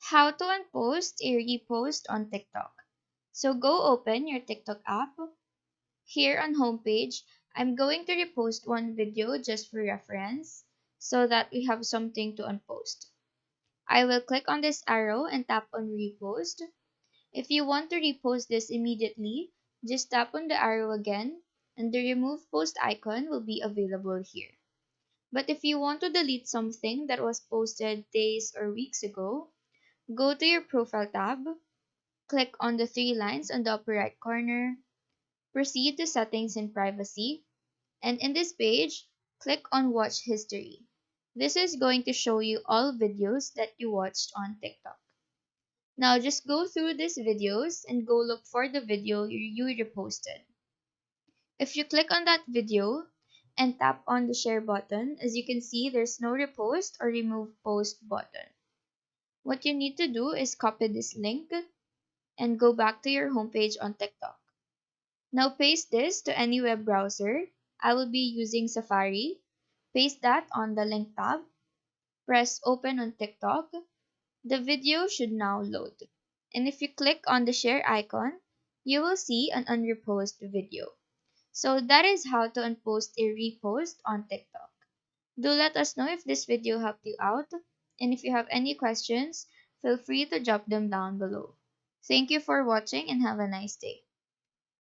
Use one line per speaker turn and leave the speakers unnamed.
How to unpost a repost on TikTok. So go open your TikTok app. Here on homepage, I'm going to repost one video just for reference so that we have something to unpost. I will click on this arrow and tap on repost. If you want to repost this immediately, just tap on the arrow again and the remove post icon will be available here. But if you want to delete something that was posted days or weeks ago, go to your profile tab, click on the three lines on the upper right corner, proceed to settings and privacy, and in this page, click on watch history. This is going to show you all videos that you watched on TikTok. Now just go through these videos and go look for the video you reposted. If you click on that video and tap on the share button, as you can see, there's no repost or remove post button. What you need to do is copy this link and go back to your homepage on TikTok. Now paste this to any web browser. I will be using Safari. Paste that on the link tab. Press open on TikTok. The video should now load. And if you click on the share icon, you will see an unreposted video. So that is how to unpost a repost on TikTok. Do let us know if this video helped you out. And if you have any questions, feel free to drop them down below. Thank you for watching and have a nice day.